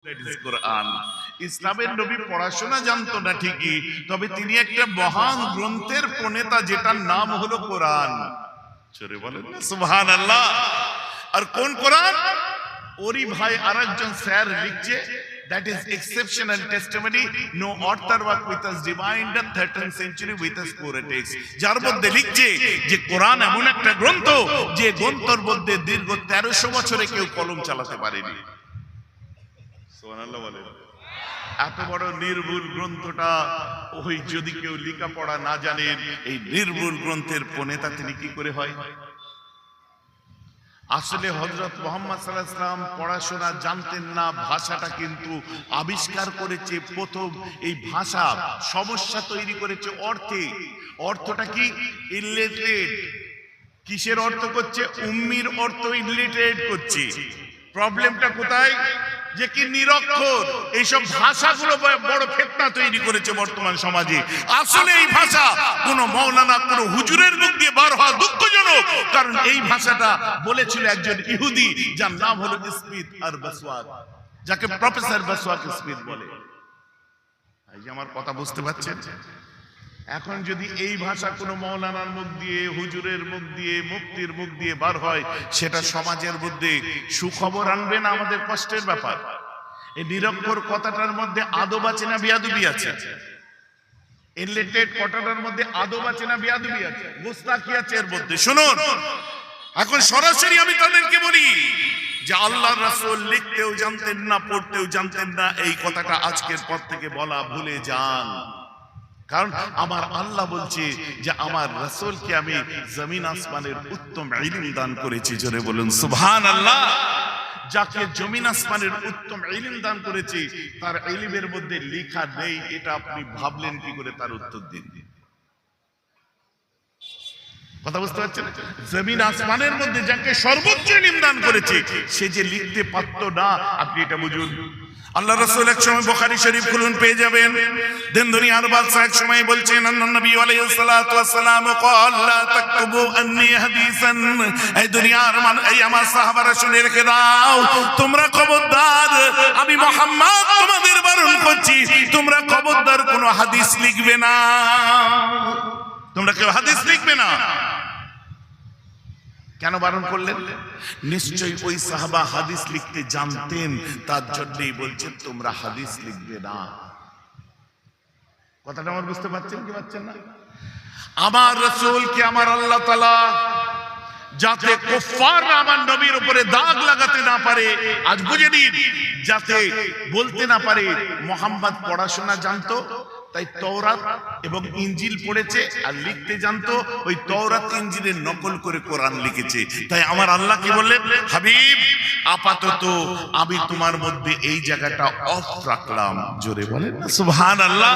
That is কোরআন। ইসলামের নবী পড়াশোনা জানতো না ঠিকই, তবে তিনি একটা মহান গ্রন্থের প্রণেতা যেটার নাম হলো কোরআন। জোরে বলেন না সুবহানাল্লাহ। আর কোন কোরআন? ওরই ভাই আরেকজন স্যার লিখছে, that is exceptional testimony, no author work with us divine the 13th century with us core text, যার মধ্যে লিখছে যে কোরআন এমন একটা গ্রন্থ যে গ্রন্থের মধ্যে দীর্ঘ 1300 বছরে কেউ কলম চালাতে পারেনি। সুবহানাল্লাহ বলেন। এত বড় নির্ভুল গ্রন্থটা ওই যদি কেউ লেখাপড়া না জানেন, এই নির্ভুল গ্রন্থের প্রণেতা তিনি কি করে হয়? আসলে হযরত মুহাম্মদ সাল্লাল্লাহু আলাইহি ওয়াসাল্লাম পড়াশোনা জানতেন না, ভাষাটা কিন্তু আবিষ্কার করেছে প্রথম। এই ভাষা সমস্যা তৈরি করেছে অর্থে। অর্থটা কি? ইলিটারেট। কিসের অর্থ করছে? উম্মির অর্থ ইলিটারেট করছে। প্রবলেমটা কোথায়? যে কি নিরক্ষর। এইসব ভাষাগুলো বড় ফিতনা তৈরি করেছে বর্তমান সমাজে। আসলে এই ভাষা কোন মাওলানা কোন হুজুরের মুখ দিয়ে বার হওয়া দুঃখজনক, কারণ এই ভাষাটা বলেছিল একজন ইহুদি যার নাম হলো স্মিথ আর বসওয়াক, যাকে প্রফেসর বসওয়াক স্মিথ বলে। এই যে আমার কথা বুঝতে পারছেন? এখন যদি এই ভাষা কোনো মাওলানার মুখ দিয়ে, হুজুরের মুখ দিয়ে, মুফতির মুখ দিয়ে বার হয়, সেটা সমাজের মধ্যে সুখবর আনবে না আমাদের কষ্টের ব্যাপার? এই নিরক্ষর কথাটার মধ্যে আদব আছে না বেয়াদবি আছে? ইলিটারেট কথাটার মধ্যে আদব আছে না বেয়াদবি আছে? মুস্তাকি আছে এর মধ্যে। শুনুন, এখন সরাসরি আমি তাদেরকে বলি যে আল্লাহর রাসূল লিখতেও জানতেন না, পড়তেও জানতেন না। এই কথাটা আজকের পর থেকে বলা ভুলে যান, কারণ আমার আল্লাহ বলছে যে আমার রাসূলকে আমি জমিন আসমানের উত্তম ইলম দান করেছি। জোরে বলুন সুবহানাল্লাহ। যাকে জমিন আসমানের উত্তম ইলম দান করেছি, তার ইলমের মধ্যে লেখা নেই, এটা আপনি ভাবলেন কি করে? তার উত্তর দিন। কথা বুঝতে পারছেন? জমিন আসমানের মধ্যে যাকে সর্বোচ্চ ইলম দান করেছে, সে যে লিখতে পারত না, আপনি এটা বুঝুন। আল্লাহ রাসূল এক সময় বুখারী শরীফ খুলুন, পেয়ে যাবেন। দিন দুনিয়ার বাদশা এক সময় বলছেন, আন্নান নবী আলাইহিস সালাতু ওয়াস সালাম ক্বাল লা তাকতুবু আন্নী হাদিসান। এই দুনিয়ার এই আমার সাহাবারা শুনে রেখে দাও, তোমরা খবরদার, আমি মুহাম্মদ তোমাদের বারণ করছি, তোমরা খবরদার কোনো হাদিস লিখবে না। তোমরা কেউ হাদিস লিখবে না। কেন বারণ করলেন? নিশ্চয়ই ওই সাহাবা হাদিস লিখতে জানতেন, তার জন্যই বলছেন তোমরা হাদিস লিখবে না। কথাটা আমার বুঝতে পারছেন কি পারছেন না? আমার রাসূলকে আমার আল্লাহ তাআলা যাতে কুফফাররা আমার নবীর উপরে দাগ লাগাতে না পারে, আজ বুঝে নিন, যাতে বলতে না পারে মুহাম্মদ পড়াশোনা জানতো, তাই তওরাত এবং ইনজিল পড়েছে আর লিখতে জানতো, ওই তওরাত ইনজিলের নকল করে কোরআন লিখেছে। তাই আমার আল্লাহ কি বললেন? হাবিব, আপাতত আমি তোমার মধ্যে এই জায়গাটা অফ রাখলাম। জোরে বলেন সুবহানাল্লাহ।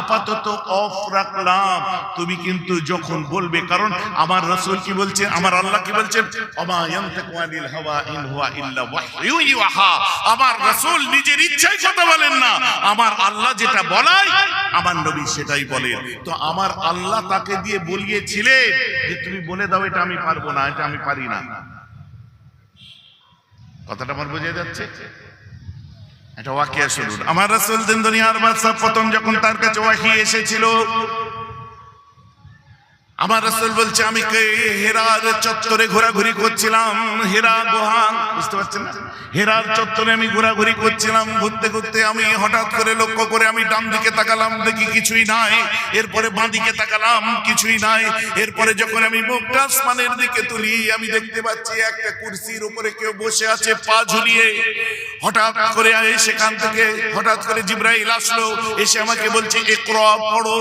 আপাতত অফ রাখলাম, তুমি কিন্তু যখন বলবে, কারণ আমার রাসূল কি বলছেন, আমার আল্লাহ কি বলছেন? ওমা ইয়ানতাকু আনিল হাওয়া ইন হুয়া ইল্লা ওয়াহয়ু ইউহা। আমার রাসূল নিজের ইচ্ছায় কথা বলেন না, আমার আল্লাহ যেটা বলায় আমার নবী সেটাই বলেন। তো আমার আল্লাহ তাকে দিয়ে বলিয়েছিলেন যে তুমি বলে দাও এটা আমি পারবো না, এটা আমি পারি না। কথাটা আমার বোঝা যাচ্ছে? এটা ওয়াকিয়া শুনুন। আমার রাসূল দিন দুনিয়ার বাদশা প্রথম যখন তার কাছে ওয়াহী এসেছিল, আমার রাসূল বলছে আমি হেরার চত্বরে ঘোরাঘুরি করছিলাম। হেরা গুহা, বুঝতে পারছেন না? হেরার চত্বরে আমি ঘোরাঘুরি করছিলাম। ঘুরতে ঘুরতে আমি হঠাৎ করে লক্ষ্য করে আমি ডান দিকে তাকালাম, দেখি কিছুই নাই। এরপরে বাঁ দিকে তাকালাম, কিছুই নাই। এরপরে যখন আমি মুখটা আসমানের দিকে তুলি, আমি দেখতে পাচ্ছি একটা কুরসির উপরে কেউ বসে আছে পা ঝুলিয়ে। হঠাৎ করে সেখান থেকে হঠাৎ করে জিবরাইল আসলো, এসে আমাকে বলছে ইকরা, পড়ো।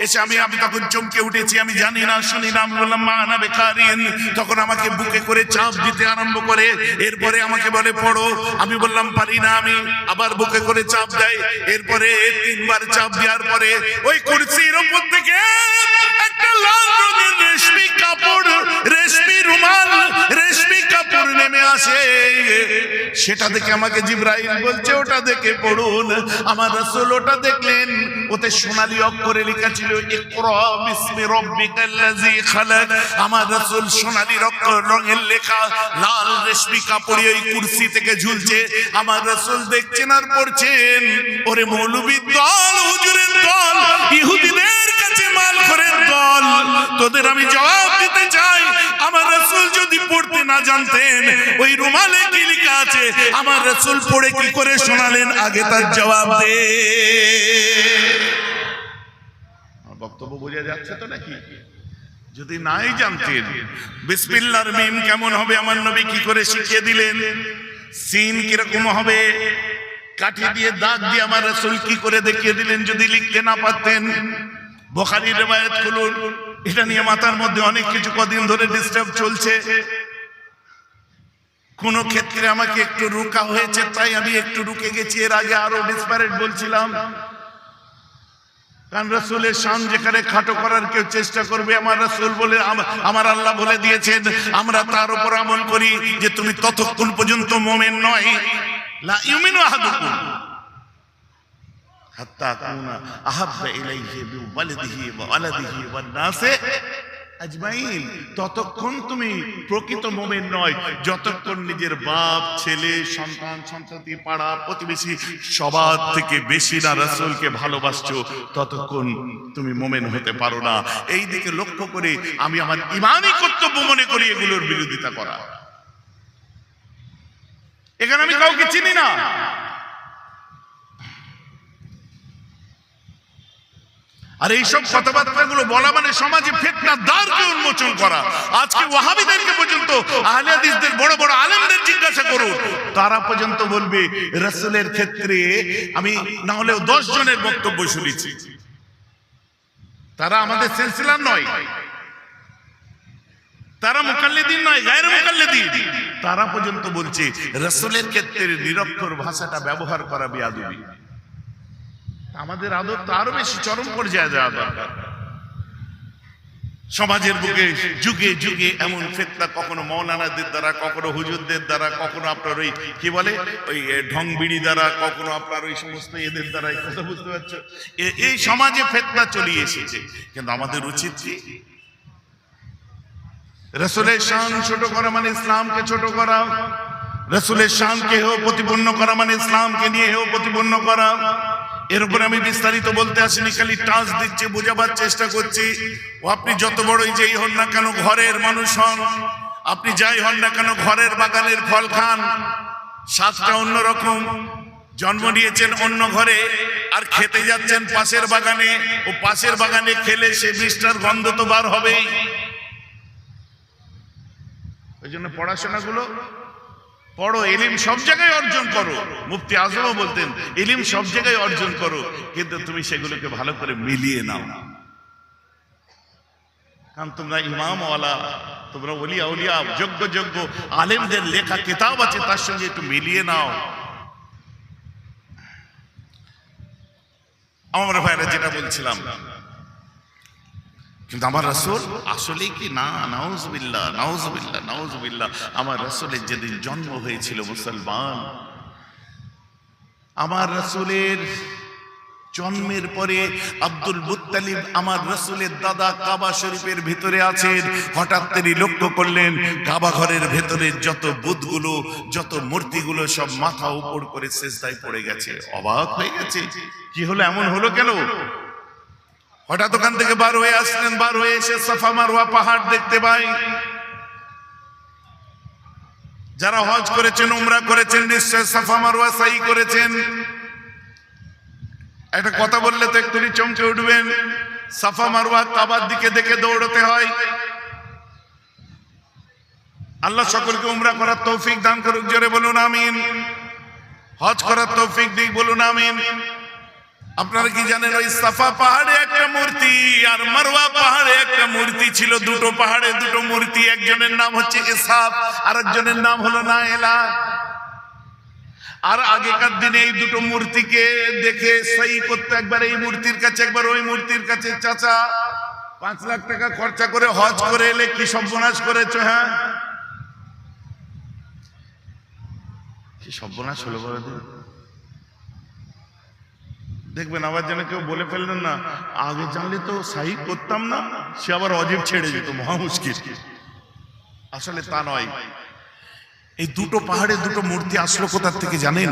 এসে আমি তখন চমকে উঠেছি, আমি জানি না, শুনি না। আমি বললাম মা আনা বিকারিন। তখন আমাকে বুকে করে চাপ দিতে আরম্ভ করে, এরপরে আমাকে বলে পড়ো। আমি বললাম পারি না। আমি আবার বুকে করে চাপ দেয়। এরপরে 3 বার চাপ দেওয়ার পরে ওই কুরসির উপর থেকে একটা লাল রঙের রেশমি কাপড় কাপড়, রেশমি রুমাল, রেশমি কাপড় নেমে আসে। সেটা দেখে আমাকে জিবরাইল বলছে ওটা দেখে পড়ুন। আমার রাসূল ওটা দেখলেন, ওতে সোনালী অক্ষরে লেখা ছিল ইকরা বিসমি রাব্বিকাল্লাযী খালাক। আমার রাসূল সোনালী রঙের লেখা লাল রেশমি কাপড়ে ওই কুরসি থেকে ঝুলছে। আমার রাসূল দেখছেন আর পড়ছেন। ওরে মৌলবীর দল, হুজুরের দল, ইহুদিদের কাছে মাল খোরের দল, তোদের আমি জবাব দিতে চাই। আমার রাসূল যদি পড়তে না জানতেন ওই রুমালে কি লেখা আছে, আমার রাসূল পড়ে কি করে শোনালেন, আগে তার জবাব দে। বক্তব্য বোঝা যাচ্ছে তো নাকি? যদি নাই জানতেন বিসমিল্লাহর মিম কেমন হবে আমার নবী কি করে শিখিয়ে দিলেন, সিন কিরকম হবে, কাঠি দিয়ে দাগ দিয়ে আমার রাসূল কি করে দেখিয়ে দিলেন, যদি লিখতে না পারতেন। বুখারীর riwayat খুলুন। এটা নিয়ে মাথার মধ্যে অনেক কিছু কদিন ধরে ডিস্টার্ব চলছে। কোন ক্ষেত্রে আমাকে একটু রুকা হয়েছে, তাই আমি একটু রুকে গেছি। এর আগে আরো ডিসপারেট বলছিলাম। কারণ রাসূলের শান যেখানে খাটো করার কেউ চেষ্টা করবে, আমার রাসূল বলে, আমার আল্লাহ বলে দিয়েছেন, আমরা তার উপর আমল করি যে তুমি ততক্ষণ পর্যন্ত মুমিন নয়, লা ইউমিনু আহাদুকুম হাত্তা আকুনা আহাব্বা ইলাইহি বিওয়ালিদিহি ওয়া ওয়ালাদিহি ওয়ান নাসি আজমাইন। ততক্ষণ তুমি প্রকৃত মুমিন নয় যতক্ষণ নিজের বাপ, ছেলে, সন্তান, সন্ততি, পাড়া, প্রতিবেশী সবার থেকে বেশি না রাসূলকে ভালোবাসছো, ততক্ষণ তুমি মুমিন হতে পারো না। এই দিকে লক্ষ্য করে আমি আমার ঈমানি কর্তব্য মনে করি এগুলোর বিরোধিতা করা। এখানে আমি কাউকে চিনি না। আর এইসব কথাবার্তাগুলো বলা মানে সমাজে ফিতনার দ্বারকে উন্মোচন করা। আজকে ওয়াহাবিদেরকে পর্যন্ত, আহলে হাদিসদের বড় বড় আলেমদের জিজ্ঞাসা করুন, তারা পর্যন্ত বলবে রাসূলের ক্ষেত্রে আমি না হলেও 10 জনের বক্তব্য শুনেছি, তারা আমাদের সিলসিলার নয়, তারা মুকাল্লিদিন নয়, গায়রে মুকাল্লিদিন, তারা পর্যন্ত বলছে রাসূলের ক্ষেত্রে নিরক্ষর ভাষাটা ব্যবহার করা বেয়াদবি। আমাদের আদব তো আরো বেশি চরম পর্যায়ে যাওয়া দরকার। সমাজের বুকে যুগে যুগে এমন ফিতনা, কখনো মৌলানাদের দ্বারা, কখনো হুজুরদের দ্বারা, কখনো আপনার ওই কি বলে ওই ঢং বিড়ি দ্বারা, কখনো আপনার ওই সমস্ত এদের দ্বারা, কথা বুঝতে পারছো, এই সমাজে ফিতনা চলে এসেছে। কিন্তু আমাদের উচিত কি? রাসূলের শান ছোট করা মানে ইসলামকে ছোট করা, রাসূলের শানকে হেয় প্রতিপন্ন করা মানে ইসলামকে নিয়ে হেয় প্রতিপন্ন করা। এর উপরে আমি বিস্তারিত বলতে আসিনি, খালি টাচ দিচ্ছি, বোঝাবার চেষ্টা করছি। ও আপনি যত বড়ই যেই হন না কেন, ঘরের মানুষ হন, আপনি যাই হন না কেন, ঘরের বাগানের ফল খান, স্বাদটা অন্যরকম। জন্ম নিয়েছেন অন্য ঘরে আর খেতে যাচ্ছেন পাশের বাগানে, ও পাশের বাগানে খেলে সে বৃষ্টার গন্ধ তো বার হবেই। ওই জন্য পড়াশোনাগুলো পড়ো, ইলম সব জায়গায় অর্জন করো। মুফতি আজমও বলতেন ইলম সব জায়গায় অর্জন করো, কিন্তু তুমি সেগুলোকে ভালো করে মিলিয়ে নাও। কারণ তোমরা ইমামওয়ালা, তোমরা ওলিয়া উলিয়া, যোগ্য যোগ্য আলেমদের লেখা কিতাব আছে, তার সঙ্গে একটু মিলিয়ে নাও। আমার ভাইরা যেটা বলছিলাম, কিন্তু আমার রাসূল আসলেই কি না, নাউজুবিল্লাহ নাউজুবিল্লাহ নাউজুবিল্লাহ, আমার রাসূলের যেদিন জন্ম হয়েছিল মুসলমান, আমার রাসূলের জন্মের পরে আব্দুল মুত্তালিব আমার রাসূলের দাদা কাবা শরীফের ভিতরে আছেন। হঠাৎ তিনি লক্ষ্য করলেন কাবা ঘরের ভেতরে যত বুতগুলো, যত মূর্তিগুলো সব মাথা উপর করে সিজদায় পড়ে গেছে। অবাক হয়ে গেছে, কি হলো, এমন হলো কেন? হঠাৎ ওখান থেকে বার হয়ে আসলেন, বার হয়ে এসে সাফা মারওয়া পাহাড় দেখতে পাই। যারা হজ করেছেন, উমরা করেছেন, নিশ্চয় সাফা মারওয়া সাই করেছেন। একটা কথা বললে তো একটু চমকে উঠবেন, সাফা মারওয়া কাবার দিকে দেখে দৌড়তে হয়। আল্লাহ সকলকে উমরা করার তৌফিক দান করুক, জোরে বলুন আমিন। হজ করার তৌফিক দিক, বলুন আমিন। আপনারা কি জানেন ওই সাফা পাহাড়ে একটা মূর্তি আর মারওয়া পাহাড়ে একটা মূর্তি ছিল, দুটো পাহাড়ে দুটো মূর্তি। একজনের নাম হচ্ছে ইসহাক, আরেকজনের নাম হলো নায়েলা। আর আগেকার দিনে এই দুটো মূর্তিকে দেখে সই করতে, একবার এই মূর্তির কাছে, একবার ওই মূর্তির কাছে। চাচা 5 লাখ টাকা খরচা করে হজ করে এলে কি সর্বনাশ করেছো? হ্যাঁ, কি সর্বনাশ হলো বলে দিন। দেখবেন আবার যেন কেউ বলে ফেললেন না, আগে জানলে তো সাহি করতাম না, সে আবার অজীব ছেড়ে যেত, মহা মুশকিল। আসলে তা নয়। এই দুটো পাহাড়ে দুটো মূর্তি আসলো কোথা থেকে জানেন?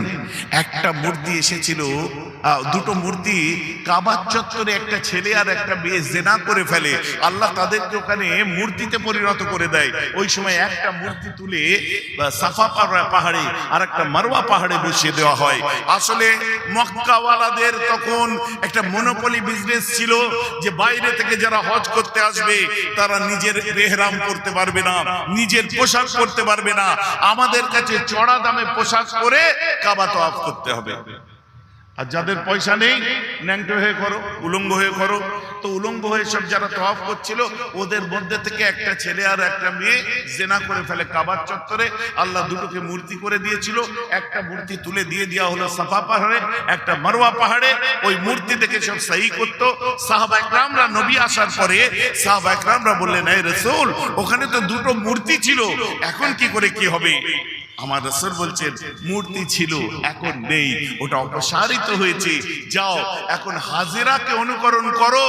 একটা মূর্তি এসেছিল, দুটো মূর্তি কাবার চত্বরে একটা ছেলে আর একটা মেয়ে জেনা করে ফেলে, আল্লাহ তাদেরকে ওখানে মূর্তিতে পরিণত করে দেয়। ওই সময় একটা মূর্তি তুলে সাফা পাহাড়ে আর একটা মারওয়া পাহাড়ে বসিয়ে দেওয়া হয়। আসলে মক্কাওয়ালাদের তখন একটা মনোপলি বিজনেস ছিল যে বাইরে থেকে যারা হজ করতে আসবে তারা নিজের ইহরাম করতে পারবে না, নিজের পোশাক পরতে পারবে না, আমাদের কাছে চড়া দামে পোশাক পরে কাবা তওয়াফ করতে হবে। আর যাদের পয়সা নেই ন্যাংটো হয়ে করো, উলঙ্গ হয়ে করো। তো উলঙ্গ হয়ে সব যারা তওয়াফ করছিল ওদের মধ্যে থেকে একটা ছেলে আর একটা মেয়ে জেনা করে ফেলে কাবার চত্বরে। আল্লাহ দুটোকে মূর্তি করে দিয়েছিল, একটা মূর্তি তুলে দিয়ে দেওয়া হলো সাফা পাহাড়ে, একটা মারওয়া পাহাড়ে। ওই মূর্তি থেকে সব সহি করতো। সাহাবা ইকরামরা নবী আসার পরে সাহাবা ইকরামরা বললেন, এই রাসূল, ওখানে তো দুটো মূর্তি ছিল, এখন কি করে কি হবে? আমার রাসূল বলছেন, মূর্তি ছিল এখন নেই, ওটা অপসারিত হয়েছে। যাও এখন হাজেরাকে অনুকরণ করো,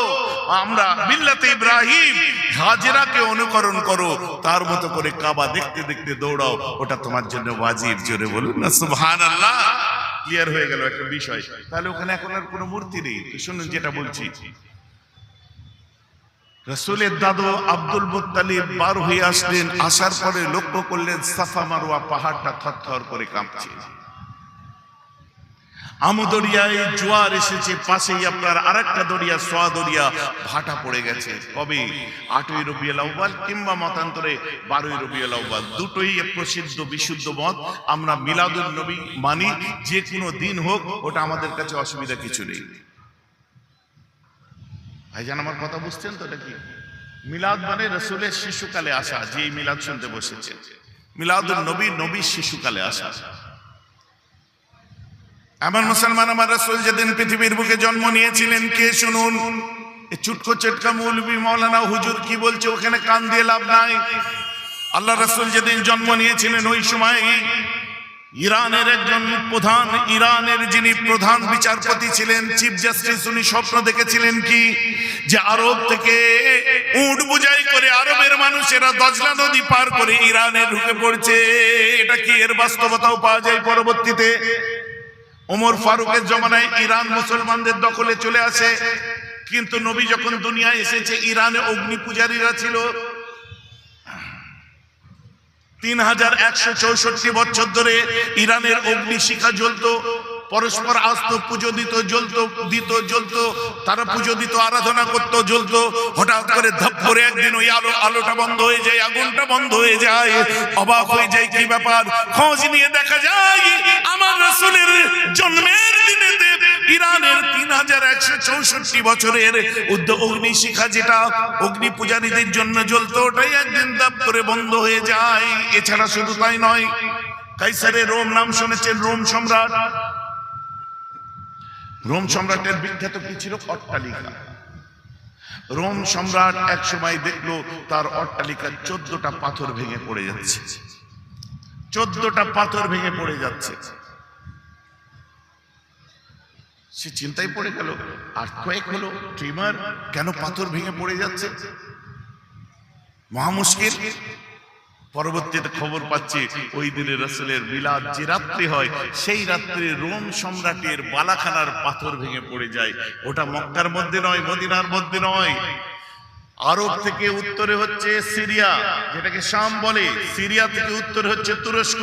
আমরা মিল্লাতে ইব্রাহিম, হাজেরাকে অনুকরণ করো, তার মতো করে কাবা দেখতে দেখতে দৌড়াও, ওটা তোমার জন্য ওয়াজিব। জোরে বলুন না সুবহানাল্লাহ। ক্লিয়ার হয়ে গেল একটা বিষয়। তাহলে ওখানে এখন আর কোনো মূর্তি নেই। তো শুনুন যেটা বলছি, রাসূলের দাদু আব্দুল মুত্তালিব বার হয়ে আসলেন, আসার পরে লক্ষ্য করলেন সাফা মারওয়া পাহাড়টা থরথর করে কাঁপছে। আমদরিয়ায় জোয়ার এসেছে, পাশেই আপনার আরেকটা দরিয়া সোয়া দরিয়া ভাটা পড়ে গেছে। কবে? 8ই রবিউল আউয়াল কিংবা মতান্তরে 12ই রবিউল আউয়াল। দুটোই প্রসিদ্ধ বিশুদ্ধ মত। আমরা মিলাদুন নবী মানি, যে কোনো দিন হোক, ওটা আমাদের কাছে অসুবিধা কিছু নেই। ভাইজান আমার কথা বুঝছেন তো? এটা কি মিলাদ মানে রাসূলের শিশুকালে আসা। যে মিলাদ শুনতে বসেছে, মিলাদুন নবী, নবীর শিশুকালে আসা। আমার মুসলমান, আমার রাসূল যেদিন পৃথিবীর বুকে জন্ম নিয়েছিলেন, কে শুনুন, এই চুটকো চটকা মৌলবী মাওলানা হুজুর কি বলছে ওখানে কান দিয়ে লাভ নাই। আল্লাহ রাসূল যেদিন জন্ম নিয়েছিলেন ওই সময় ইরানের একজন প্রধান, ইরানের যিনি প্রধান বিচারপতি ছিলেন, চিফ জাস্টিস, উনি স্বপ্ন দেখেছিলেন কি, যে আরব থেকে উট বোঝাই করে আরবের মানুষেরা দজলা নদী পার করে ইরানে ঢুকে পড়ছে। এটা কি এর বাস্তবতাও পাওয়া যায় পরবর্তীতে। ওমর ফারুকের জমানায় ইরান মুসলমানদের দখলে চলে আসে, কিন্তু নবী যখন দুনিয়ায় এসেছে ইরানে অগ্নি পূজারীরা ছিল। 3164 বছর ধরে ইরানের অগ্নি শিখা জ্বলতো, পরস্পর আসত, পুজো দিত, জ্বলতো, তারা পুজো দিত, আরাধনা করতো, জ্বলতো। হঠাৎ করে ধপ করে একদিন ওই আলোটা বন্ধ হয়ে যায়, আগুনটা বন্ধ হয়ে যায়। অবাক হয়ে যায়, কি ব্যাপার? খোঁজ নিয়ে দেখা যায় আমার রাসূলের জন্মের দিনেতে ইরানের 3164 বছরের অগ্নি শিখা, যেটা অগ্নি পূজারীদের জন্য জ্বলতো, ওটাই একদিন ধপ করে বন্ধ হয়ে যায়। এছাড়া শুধু তাই নয়, কাইসারে রোম নাম শুনেছেন? রোম সম্রাট, রোম সম্রাটের বিখ্যাত কি ছিল? অট্টালিকা। রোম সম্রাট এক সময় দেখলো তার অট্টালিকার 14টা পাথর ভেঙে পড়ে যাচ্ছে, 14টা পাথর ভেঙে পড়ে যাচ্ছে। সে চিন্তায় পড়ে গেল, আর্থকোয়েক হলো, ট্রিমার, কেন পাথর ভেঙে পড়ে যাচ্ছে? মহা মুশকিল। পরবর্তীতে খবর পাচ্ছি ওই দিনে রাসূলের মিলাদ যে রাত্রি হয়, সেই রাত্রে রোম সম্রাটের বালাখানার পাথর ভেঙে পড়ে যায়। ওটা মক্কার মধ্যে নয়, মদিনার মধ্যে নয়, আরব থেকে উত্তরে হচ্ছে সিরিয়া, যেটাকে শাম বলে, সিরিয়া থেকে উত্তরে হচ্ছে তুরস্ক,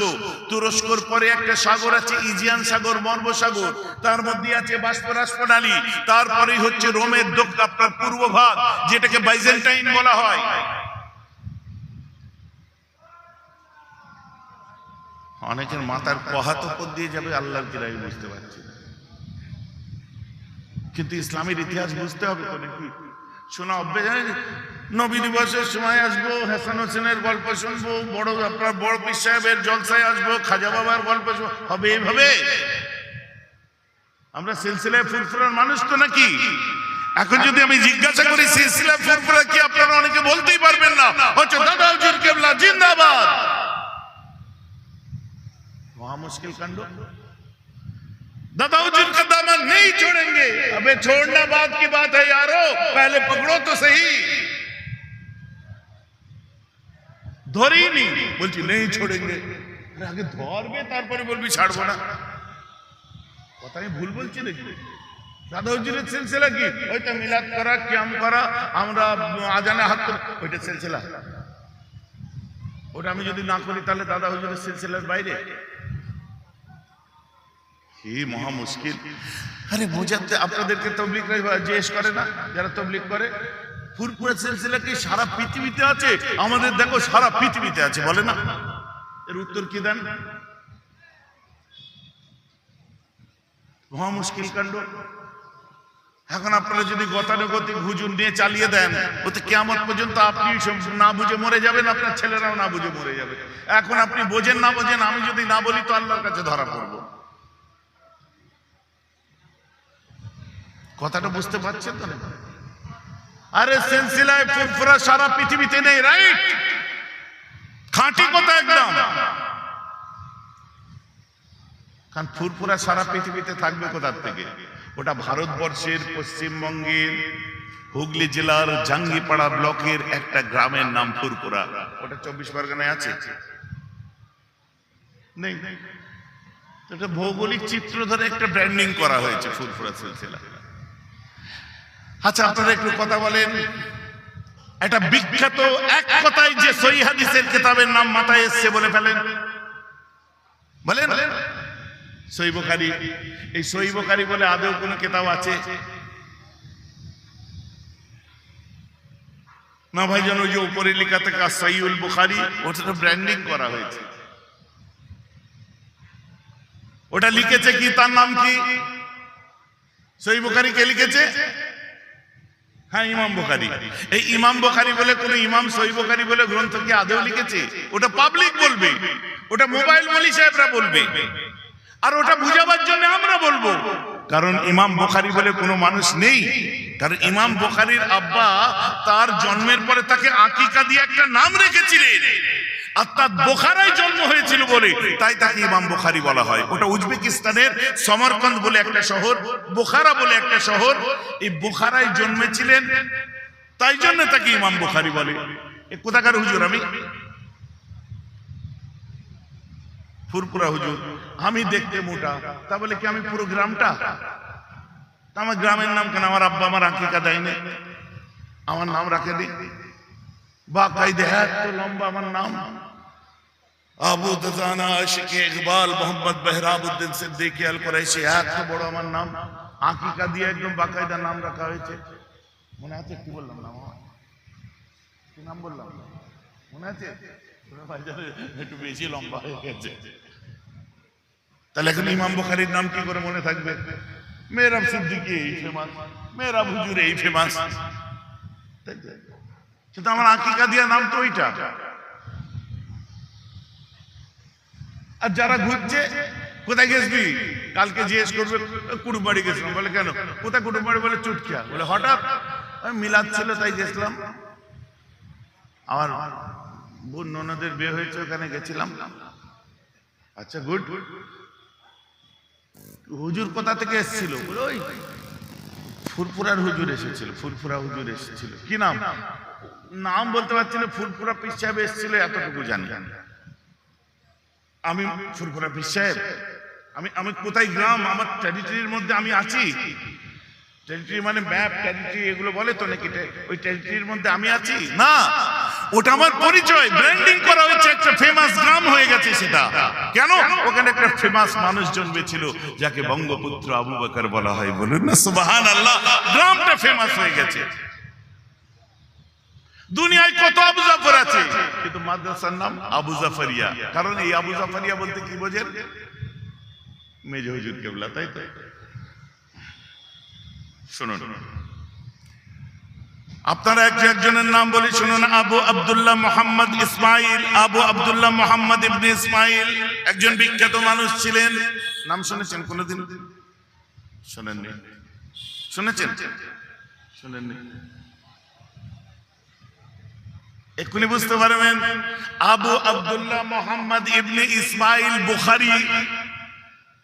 তুরস্কর পরে একটা সাগর আছে ইজিয়ান সাগর, বঙ্গোপসাগর, তার মধ্যে আছে বাষ্পরাস প্রণালী, তারপরেই হচ্ছে রোমের আপনার পূর্ব ভাগ, যেটাকে বাইজেন্টাইন বলা হয়। অনেকের মাথার পহাত উপর দিয়ে যাবে আল্লাহর কিরাই বুঝতে পারছি না, কিন্তু ইসলামের ইতিহাস বুঝতে হবে তো নাকি? শোনা অভ্যাস। নবী দিবসের সময় আসবো, হাসান হোসেনের গল্প শুনবো, আপনার বড় পীর সাহেবের জলসায় আসবো, খাজা বাবার গল্প হবে, এইভাবে আমরা সিলসিলায় ফুরফুরার মানুষ তো নাকি? এখন যদি আমি জিজ্ঞাসা করি সিলসিলা ফুরফুরা কি, আপনারা অনেকে বলতেই পারবেন না, হচ্ছে দাদা হুজুর কেবলা জিন্দাবাদ। মহা মুশকিল কাণ্ড। दादा हुजूर का दामन नहीं छोड़ेंगे। अबे छोड़ना बात की बात है यारो, पहले पकड़ो तो सही। ধরেই নি, বলছি নেই छोड़ेंगे। আরে আগে ধরবে তারপরে বলবি ছাড়বো না। কথা আমি ভুল বলছি নাকি? দাদা হুজুরের সিলসিলা কি? ওইটা মিলাদ করা, কিয়াম করা, আমরা আজানে হাত ধরে, ওইটা সিলসিলা। ওটা আমি যদি না করি তাহলে দাদা হুজুরের সিলসিলার বাইরে। কি মহা মুশকিল। আরে বোঝাতে আপনাদেরকে তবলিগ জিজ্ঞেস করে না, যারা তবলিগ করে, ফুরফুরা সিলসিলা কি সারা পৃথিবীতে আছে? আমাদের দেখো সারা পৃথিবীতে আছে, বলে না? এর উত্তর কি দেন? মহা মুশকিল কাণ্ড। এখন আপনারা যদি গতানুগতিক হুজুর নিয়ে চালিয়ে দেন, ওতে কিয়ামত পর্যন্ত আপনি না বুঝে মরে যাবেন, আপনার ছেলেরাও না বুঝে মরে যাবে। এখন আপনি বোঝেন না বোঝেন, আমি যদি না বলি তো আল্লাহর কাছে ধরা পড়বো। কথাটা বুঝতে পারছেন তো? আরে সিলসিলায়ে ফুরফুরা সারা পৃথিবীতে নেই, রাইট? খাঁটি কথা একদম। কারণ ফুরফুরা সারা পৃথিবীতে থাকবে কোথা থেকে? ওটা ভারতবর্ষের পশ্চিমবঙ্গের হুগলি জেলার জাঙ্গিপাড়া ব্লকের একটা গ্রামের নাম ফুরফুরা। ওটা 24 পরগনায় আছে? নেই। এটা ভৌগোলিক চিত্র ধরে একটা ব্র্যান্ডিং করা হয়েছে ফুরফুরা সিলসিলা। আচ্ছা, আপনারা একটু কথা বলেন, এটা বিখ্যাত এক কথায় যে সহিহ হাদিসের কিতাবের নাম মাথায় এসছে বলে ফেলেন, বলেন। সহিহ বুখারী। এই সহিহ বুখারী বলে আদৌ কোনো কিতাব আছে? না ভাইজান, ওই যে উপরে লেখা থাকে সহিহুল বুখারী, ওটা ব্র্যান্ডিং করা হয়েছে। ওটা লিখেছে কি, তার নাম কি? সহিহ বুখারী কে লিখেছে? হ্যাঁ, ইমাম বুখারী। এই ইমাম বুখারী বলে কোন ইমাম সহিহ বুখারী বলে গ্রন্থ কি আদৌ লিখেছে? ওটা পাবলিক বলবে, ওটা মোবাইল মলি সাহেবরা বলবে, আর ওটা বুঝাবার জন্য আমরা বলবো। কারণ ইমাম বুখারী বলে কোনো মানুষ নেই। কারণ ইমাম বুখারীর আব্বা তার জন্মের পরে তাকে আকিকা দিয়ে একটা নাম রেখেছিলেন, আর তার বোখারায় জন্ম হয়েছিল বলে তাই তাকে ইমাম বুখারী বলা হয়। ওটা উজবেকিস্তানের সমরকন্দ বলে একটা শহর, বোখারা বলে একটা শহর, এই বোখারায় জন্মেছিলেন, তাই জন্য তাকে ইমাম বুখারী বলে। এ কোথাকার হুজুর? আমি ফুরফুরা হুজুর। আমি দেখতে মোটা, তা বলে কি আমি পুরো গ্রামটা? আমার গ্রামের নাম কেন? আমার আব্বা আমার আকিকা দেয়নি, আমার নাম রাখেনি। বাকায়দে এত লম্বা আমার নাম, আবু দাজানা আশিক ইকবাল মোহাম্মদ বেহরাবউদ্দিন সিদ্দিকী আল কুরাইশি, এত বড় আমার নাম, আকিকা দিয়ে একদম বাকায়দা নাম রাখা হয়েছে। মনে আছে? কি বললাম নাম? কি নাম বললাম? মনে আছে? একটু বেশি লম্বা হয়ে গেছে। তাহলে এখন ইমাম বুখারীর নাম কি করে মনে থাকবে? মেহরাব সিদ্দিকী এই ফেমাস, মেহরাব হুজুর এই ফেমাস, কিন্তু আমার আকিকা দিয়া নাম তো ওইটা। আর যারা ঘুরছে, কোথায় গেছবি? কালকে জিজ্ঞেস করবে কুটুমবাড়ি গেছিলাম, বলে কেন? কোথায় কুটুমবাড়ি? বলে চুটকিয়া। বলে হঠাৎ মিলাদ ছিল তাই গেছিলাম, আমার বোন ননদের বিয়ে হয়েছে, ওখানে গেছিলাম। আচ্ছা, গুড। হুজুর কোথা থেকে এসেছিল? বলে ওই ফুরফুরার হুজুর এসেছিল, ফুরফুরা হুজুর এসেছিল। কি নাম? নাম বলতে পারছি না। ফুরফুরা পীর সাহেব এসেছিল, এতটুকু জানি। আমি ফুরফুরা পীর সাহেব, আমি কোথায় গ্রাম, আমার টেরিটরির মধ্যে আমি আছি। টেরিটরি মানে ম্যাপ, টেরিটরি এগুলো বলে তো নাকি? ওই টেরিটরির মধ্যে আমি আছি না, ওটা আমার পরিচয়, ব্র্যান্ডিং করা হয়েছে, একটা ফেমাস গ্রাম হয়ে গেছে সেটা। কেন? ওখানে একটা ফেমাস মানুষ জন্মেছিল যাকে বঙ্গপুত্র আবু বকর বলা হয়। বলুন না সুবহানাল্লাহ। গ্রামটা ফেমাস হয়ে গেছে। দুনিয়ায় কত আবু জাফর আছে, কিন্তু মাদ্রাসার নাম আবু জাফরিয়া। কারণ এই আবু জাফরিয়া বলতে কি বোঝেন? মেজ হুজুর কেবলা, তাই তো? শুনুন, আপনারা একজনের নাম বলি, শুনুন। আবু আব্দুল্লাহ মোহাম্মদ ইসমাইল, আবু আব্দুল্লাহ মোহাম্মদ ইবনে ইসমাইল একজন বিখ্যাত মানুষ ছিলেন। নাম শুনেছেন কোনোদিন? শোনেননি? শুনেছেন? শুনেননি? এক্ষুনি বুঝতে পারবেন। আবু আব্দুল্লাহ মোহাম্মদ ইবনে ইসমাইল বুখারী।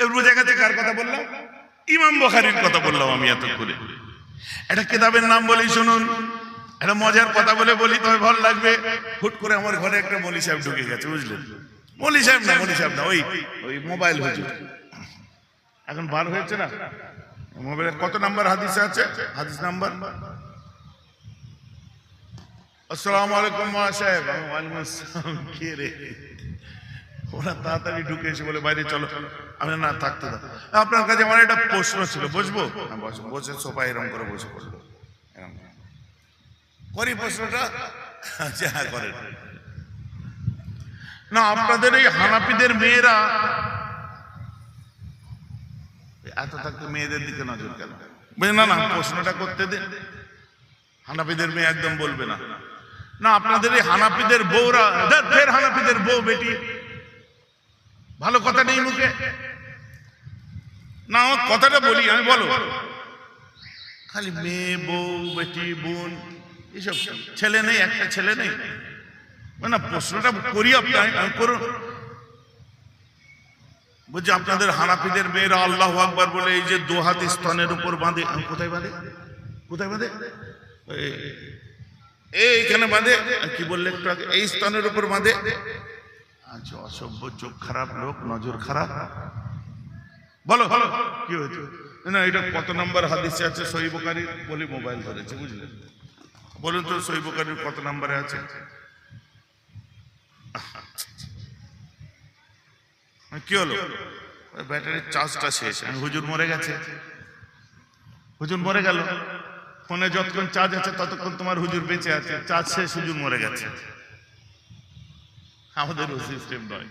এর বোঝা গেছে কার কথা বললাম? ইমাম বুখারীর কথা বললাম আমি এতক্ষণে। এটা কিতাবের নাম বলেই শুনুন। একটা মজার কথা বলে বলি, তবে ভালো লাগবে। হুট করে আমার ঘরে একটা মৌলী সাহেব ঢুকে গেছে, বুঝলেন? মৌলী সাহেব না, ওই মোবাইল হুজুর এখন বার হয়েছে না, মোবাইলে কত নাম্বার হাদিসে আছে? হাদিস নাম্বার। আসসালামু আলাইকুম মৌলানা সাহেব। ওয়ালাইকুম আসসালাম। কে রে? ওরা তাড়াতাড়ি ঢুকে এসে বলে বাইরে চলো। আমি না, থাকতে দাও। আপনার কাছে আমার একটা প্রশ্ন ছিল, বসবো? বসে সোফায় এরকম করে বসে পড়বো, এরকম করি প্রশ্নটা। আচ্ছা করেন না। আপনাদের এই হানাফিদের মেয়েরা এত থাকতে মেয়েদের দিকে নজর কেন? না না, প্রশ্নটা করতে দিন। হানাফিদের মেয়ে একদম বলবে না। না, আপনাদের এই হানাফিদের বউরা, ফের হানাফিদের বউ বেটি, ভালো কথা নেই মুখে। না, আমার কথাটা বলি আমি, বলো। খালি মেয়ে, বউ, বেটি, বোন, এইসব। ছেলে নেই, একটা ছেলে নেই। না, প্রশ্নটা করি আপনার, করুন। বুঝছি আপনাদের হানাফিদের মেয়েরা আল্লাহু আকবার বলে এই যে দু হাত স্তনের উপর বাঁধে। কোথায় বাঁধে? কোথায় বাঁধে? এইখানে বাঁধে। কি বললে একটু আগে? এই স্তনের উপর বাঁধে। আচ্ছা, অসভ্য, চোখ খারাপ লোক, নজর খারাপ। বলো বলো কি হয়েছে? না, এটা কত নম্বর হাদিসে আছে? সহিহ বুখারী বলি মোবাইল ধরেছে, বুঝলেন? বলুন তো সহিহ বুখারীর কত নম্বরে আছে? কি হলো? ব্যাটারির চার্জটা শেষ। হুজুর মরে গেছে। হুজুর মরে গেল। ফোনে যতক্ষণ চার্জ আছে ততক্ষণ তোমার হুজুর বেঁচে আছে। চার্জ শেষ, হুজুর মরে গেছে। আমাদের সিস্টেম নয়।